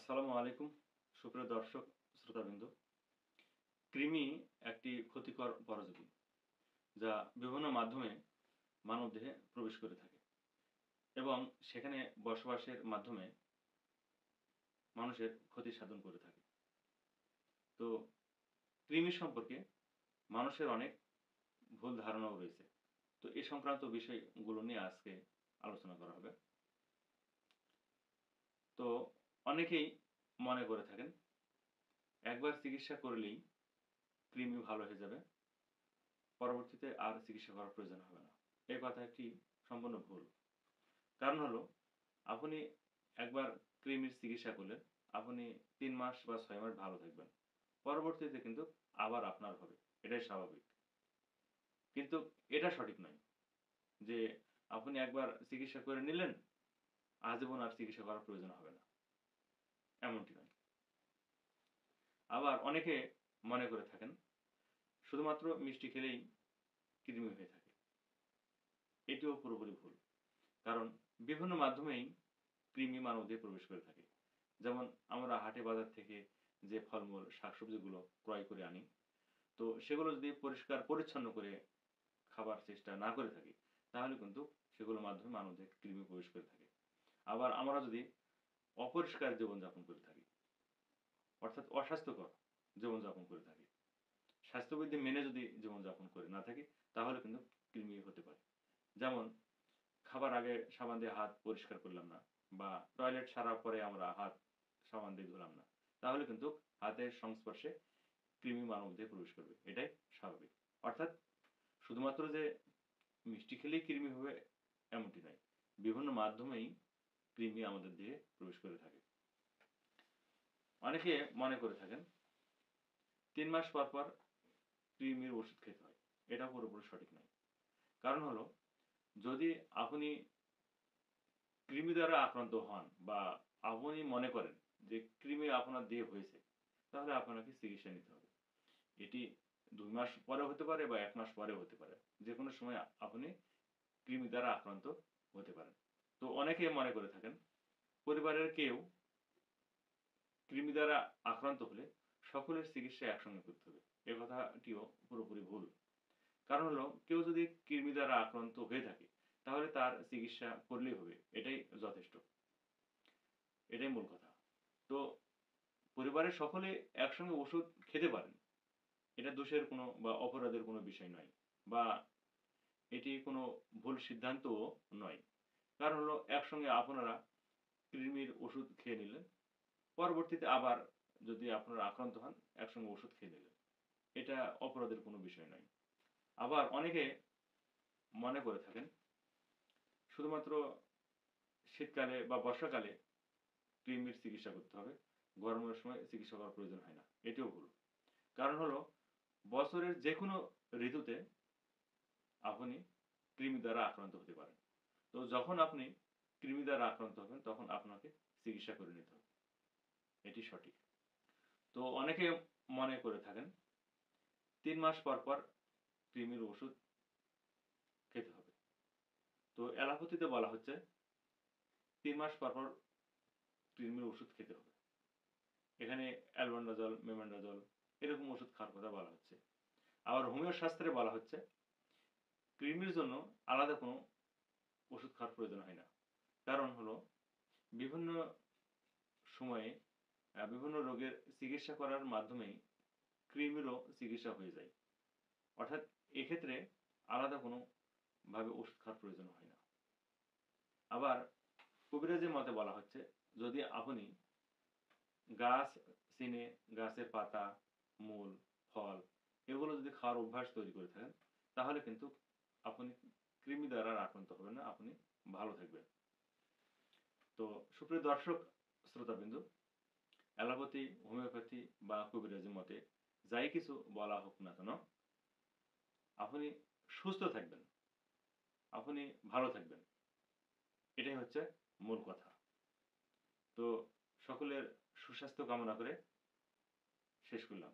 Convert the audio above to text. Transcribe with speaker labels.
Speaker 1: আসসালামু আলাইকুম সুপ্রিয় দর্শক শ্রোতাবৃন্দ। কৃমি একটি ক্ষতিকর পরজীবী যা বিভিন্ন মাধ্যমে মানবদেহে প্রবেশ করে থাকে এবং সেখানে বসবাসের মাধ্যমে মানুষের ক্ষতি সাধন করে থাকে। তো কৃমি সম্পর্কে মানুষের অনেক ভুল ধারণাও রয়েছে। তো এ সংক্রান্ত বিষয়গুলো নিয়ে আজকে আলোচনা করা হবে। তো অনেকেই মনে করে থাকেন একবার চিকিৎসা করলেই কৃমি ভালো হয়ে যাবে, পরবর্তীতে আর চিকিৎসা করার প্রয়োজন হবে না। এই কথাটি সম্পূর্ণ ভুল। কারণ হলো আপনি একবার কৃমির চিকিৎসা করলেন, আপনি ৩ মাস বা ৬ মাস ভালো থাকবেন। পরবর্তীতে কিন্তু আবার আপনার হবে। এটাই স্বাভাবিক। কিন্তু এটা সঠিক নয় যে আপনি একবার চিকিৎসা করে নিলেন, আজীবন আর চিকিৎসা করার প্রয়োজন হবে না। এমনটি নয়। আবার অনেকে মনে করে থাকেন শুধুমাত্র মিষ্টি খেলেই কৃমি হয়ে থাকে। এটিও পুরোপুরি ভুল। কারণ বিভিন্ন মাধ্যমেই কৃমি মানবদেহে প্রবেশ করে থাকে। যেমন আমরা হাটে বাজার থেকে যে ফলমূল, শাকসবজিগুলো ক্রয় করে আনি, তো সেগুলো যদি পরিষ্কার পরিচ্ছন্ন করে খাবার চেষ্টা না করে থাকি, তাহলে কিন্তু সেগুলোর মাধ্যমে মানবদেহে কৃমি প্রবেশ করে থাকে। আবার আমরা যদি অপরিষ্কার জীবনযাপন করে থাকি, অর্থাৎ অস্বাস্থ্যকর জীবনযাপন করে থাকি, স্বাস্থ্যবিধি মেনে যদি জীবনযাপন করে না থাকি, তাহলে কিন্তু কৃমি হতে পারে। যেমন খাবার আগে সাবান দিয়ে হাত পরিষ্কার করলাম না বা টয়লেট সারার পরে আমরা হাত সাবান দিয়ে ধুলাম না, তাহলে কিন্তু হাতের সংস্পর্শে কৃমি মানবদেহে প্রবেশ করবে। এটাই স্বাভাবিক। অর্থাৎ শুধুমাত্র যে মিষ্টি খেলেই কৃমি হবে এমনটি নয়। বিভিন্ন মাধ্যমেই কৃমি আমাদের দেহে প্রবেশ করে থাকে। অনেকে মনে করে থাকেন ৩ মাস পর পর কৃমির ওষুধ খেতে হয়। এটা পুরোপুরি সঠিক নয়। কারণ হলো যদি আপনি কৃমি দ্বারা আক্রান্ত হন বা আপনি মনে করেন যে কৃমি আপনার দেহে হয়েছে, তাহলে আপনাকে চিকিৎসা নিতে হবে। এটি ২ মাস পরে হতে পারে বা ১ মাস পরেও হতে পারে। যেকোনো সময় আপনি কৃমি দ্বারা আক্রান্ত হতে পারেন। তো অনেকে মনে করে থাকেন পরিবারের কেউ কৃমি দ্বারা আক্রান্ত হলে সকলের চিকিৎসা একসঙ্গে করতে হবে। এ কথাটিও পুরোপুরি ভুল। কারণ হলো কেউ যদি কৃমি দ্বারা আক্রান্ত হয়ে থাকে, তাহলে তার চিকিৎসা করলেই হবে। এটাই যথেষ্ট। এটাই মূল কথা। তো পরিবারের সকলে একসঙ্গে ওষুধ খেতে পারেন। এটা দোষের কোনো বা অপরাধের কোনো বিষয় নয় বা এটি কোনো ভুল সিদ্ধান্তও নয়। কারণ হলো একসঙ্গে আপনারা কৃমির ওষুধ খেয়ে নিলেন। পরবর্তীতে আবার যদি আপনারা আক্রান্ত হন, একসঙ্গে ওষুধ খেয়ে নিলেন। এটা অপরাধের কোনো বিষয় নয়। আবার অনেকে মনে করে থাকেন শুধুমাত্র শীতকালে বা বর্ষাকালে কৃমির চিকিৎসা করতে হবে। গরমের সময় চিকিৎসা করার প্রয়োজন হয় না। এটিও ভুল। কারণ হলো বছরের যেকোনো ঋতুতে আপনি কৃমি দ্বারা আক্রান্ত হতে পারেন। তো যখন আপনি কৃমি দ্বারা আক্রান্ত হবেন তখন আপনাকে চিকিৎসা করে নিতে হবে। এটি সঠিক। তো অনেকে মনে করে থাকেন ৩ মাস পর পর কৃমির ওষুধ খেতে হবে। তো অ্যালোপ্যাথিতে বলা হচ্ছে ৩ মাস পর পর কৃমির ওষুধ খেতে হবে। এখানে অ্যালবেন্ডাজল, মেবেন্ডাজল এরকম ওষুধ খাওয়ার কথা বলা হচ্ছে। আবার হোমিও শাস্ত্রে বলা হচ্ছে কৃমির জন্য আলাদা কোনো ওষুধ খাওয়ার প্রয়োজন হয় না। কারণ হলো বিভিন্ন সময়ে বিভিন্ন রোগের চিকিৎসা করার মাধ্যমেই কৃমিরও চিকিৎসা হয়ে যায়। অর্থাৎ এক্ষেত্রে আলাদা কোনো ভাবে ওষুধ খাওয়ার প্রয়োজন হয় না। আবার কবিরাজের মতে বলা হচ্ছে যদি আপনি গাছ চিনে গাছের পাতা, মূল, ফল এগুলো যদি খাওয়ার অভ্যাস তৈরি করে থাকেন, তাহলে কিন্তু আপনি কৃমি দ্বারা আর আক্রান্ত হবেন না, আপনি ভালো থাকবেন। তো সুপ্রিয় দর্শক শ্রোতাবিন্দু, অ্যালোপ্যাথি, হোমিওপ্যাথি বা কবিরাজি মতে যাই কিছু বলা হোক না কেন, আপনি সুস্থ থাকবেন, আপনি ভালো থাকবেন। এটাই হচ্ছে মূল কথা। তো সকলের সুস্বাস্থ্য কামনা করে শেষ করলাম।